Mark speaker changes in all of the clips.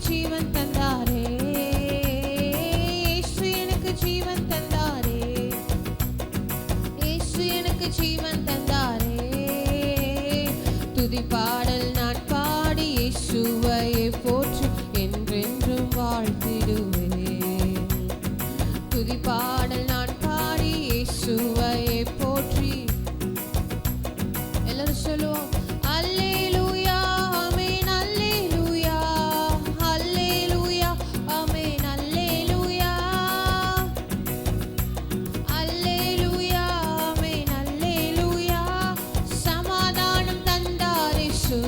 Speaker 1: ஜீவன் தந்தாரே, இயேசு எனக்கு ஜீவன் தந்தாரே, இயேசு எனக்கு ஜீவன் தந்தாரே. துதி பாடல் நான் பாடி இயேசுவையே போற்றி என்றென்றும் வாழ்த்திடுவேன். துதி பாடல் நான் பாடி இயேசுவையே போற்றி. எல்லாரும் சொல்லுவோம் அல்லேலூயா ஆமென் அல்லேலூயா அல்லேலூயா ஆமென் அல்லேலூயா அல்லேலூயா ஆமென் அல்லேலூயா. சமாதானம் தந்தார் இயேசு,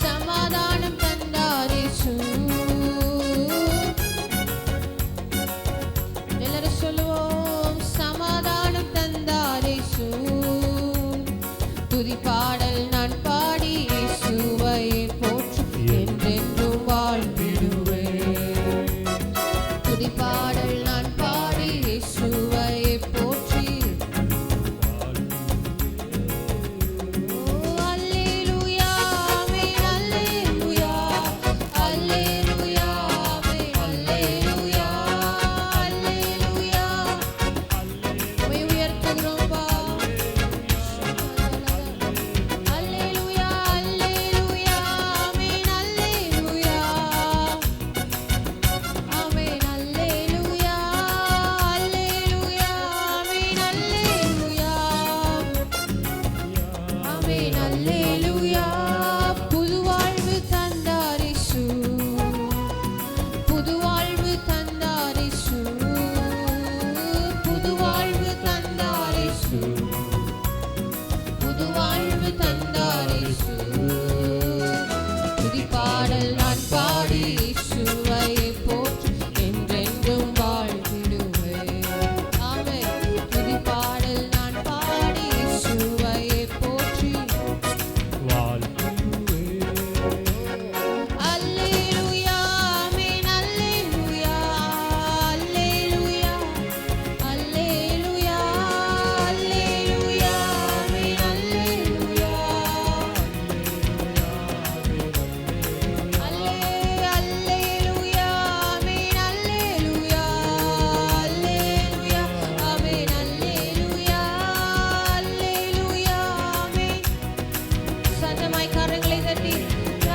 Speaker 1: சமாதானம் தந்தார் இயேசு. எல்லாரும் சொல்லுவோம் சமாதானம் தந்தார் இயேசு. துதி பாடல் நான் பாடி இயேசுவையே போற்றி என்றென்றும் வாழ்த்திடுவேன். துதி பாடல் நான் பாடி இயேசுவையே போற்றி. அல்லேலூயா ஆமென் அல்லேலூயா அல்லேலூயா ஆமென் அல்லேலூயா அல்லேலூயா. உம்மை உயர்த்துகிறோம் பா. அல்லேலூயா அல்லேலூயா ஆமென் அல்லேலூயா ஆமென் அல்லேலூயா அல்லேலூயா ஆமென் அல்லேலூயா ஆமென் அல்லேலூயா. புது வாழ்வு தந்தார் இயேசு, புது வாழ்வு தந்தார் இயேசு, புது வாழ்வு தந்தார் இயேசு, புது வாழ்வு தந்தார் இயேசு. துதி பாடல் நான் பாடி இயேசுவையே போற்றி என்றென்றும் வாழ்த்திடுவேன். ஆமென். துதி பாடல் நான் பாடி இயேசுவையே போற்றி. அல்லேலூயா ஆமென் அல்லேலூயா அல்லேலூயா அல்லேலூயா அல்லேலூயா ஆமென் அல்லேலூயா அல்லேலூயா ஆமென் அல்லேலூயா அல்லேலூயா ஆமென் அல்லேலூயா அல்லேலூயா ஆமென். சத்தமாய் கரங்களை தட்டி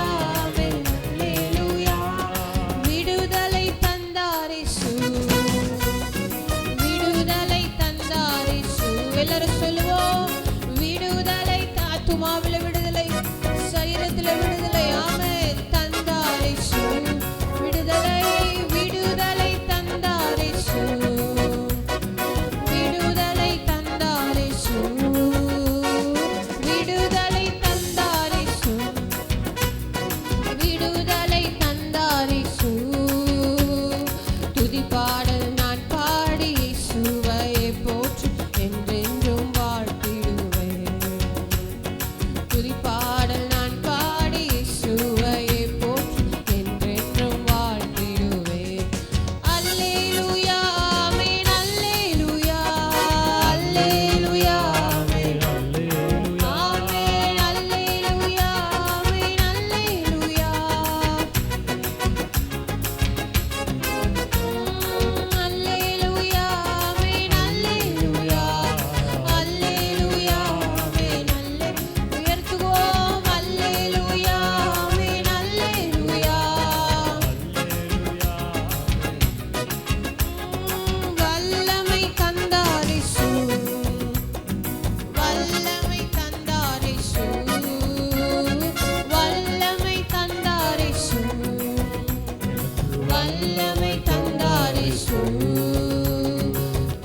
Speaker 1: ஆமென் அல்லேலூயா. விடுதலை தந்தார் இயேசு, விடுதலை தந்தார் இயேசு. எல்லாரும் சொல்லுவோம் விடுதலை ஆத்துமாவில விடுதலை, சரீரத்தில விடுதலை. ஆமென் தந்தார் இயேசு. விடுதலை விடுதலை தந்தார் இயேசு, விடுதலை தந்தார் இயேசு, விடுதலை தந்தார் இயேசு, விடுதலை தந்தார் இயேசு. துதி பாடல் நான் பாடி இயேசுவையே போற்றி என்றென்றும் வாழ்த்திடுவேன். துதி பாடல் நான் பாடி இயேசுவையே போற்றி என்றென்றும் வாழ்த்திடுவேன். அல்லேலூயா ஆமென் அல்லேலூயா அல்லேலூயா ஆமென் ஆமென் அல்லேலூயா ஆமென் அல்லேலூயா அல்லேலூயா ஆமென் அல்லேலூயா அல்லேலூயா ஆமென் அல்லே. உயர்த்துவோம் அல்லேலூயா ஆமென் அல்லேலூயா. வல்லமை தந்தார் இயேசு, வல்லமை தந்தார் இயேசு, வல்லமை தந்தார் இயேசு, வல்லமை தந்தார் இயேசு.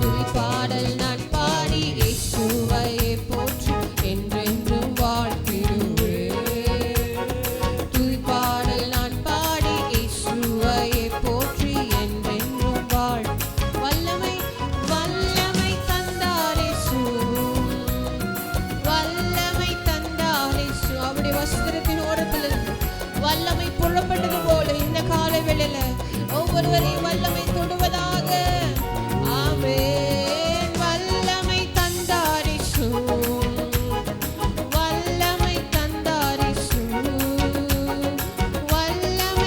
Speaker 1: துதி பாடல் நான் பாடி இயேசுவையே போற்றி என்றென்றும் வாழ்த்திடுவேன். துதி பாடல் நான் பாடி இயேசுவையே போற்றி என்றென்றும் வாழ். வல்லமை வல்லமை தந்தார் இயேசு, வல்லமை தந்தார் இயேசு. அவருடைய வஸ்திரத்தின் ஓரத்திலிருந்து வல்லமை புறப்பட்டது போல இந்த காலை வேளையில ஒவ்வொருவரையும் வல்லமை தொடுவதாக. ஆமென். வல்லமை தந்தார் இயேசு, வல்லமை தந்தார் இயேசு, வல்லமை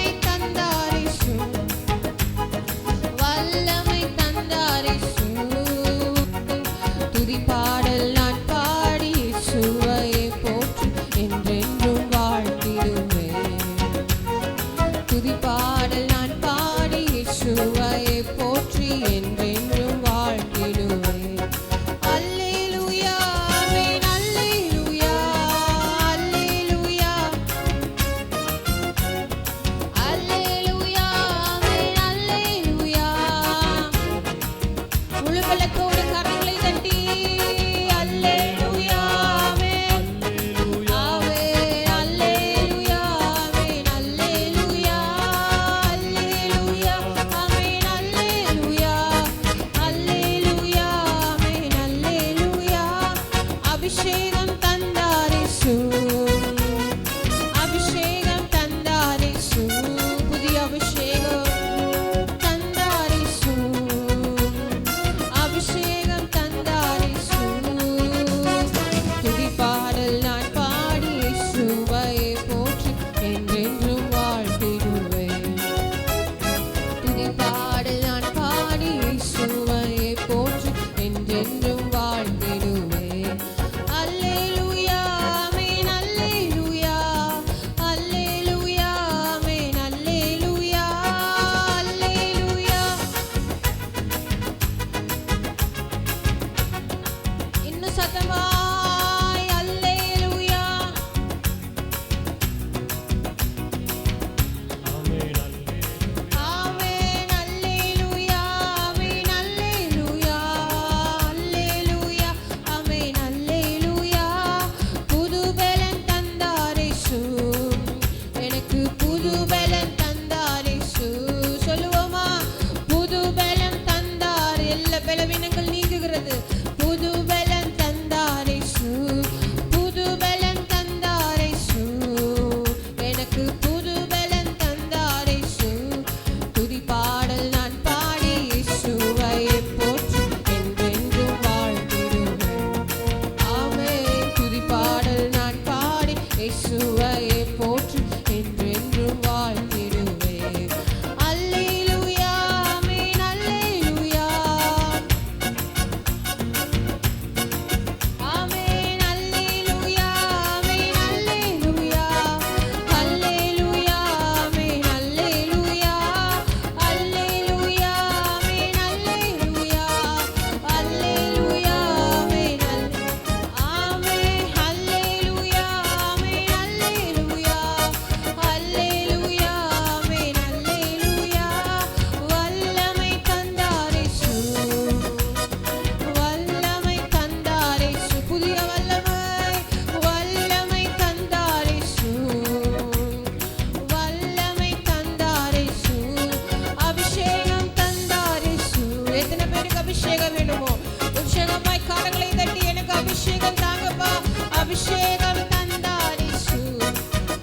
Speaker 1: அபிஷேகம் தந்தார் இயேசு.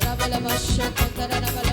Speaker 1: ரபல வஷ கந்தர ரபல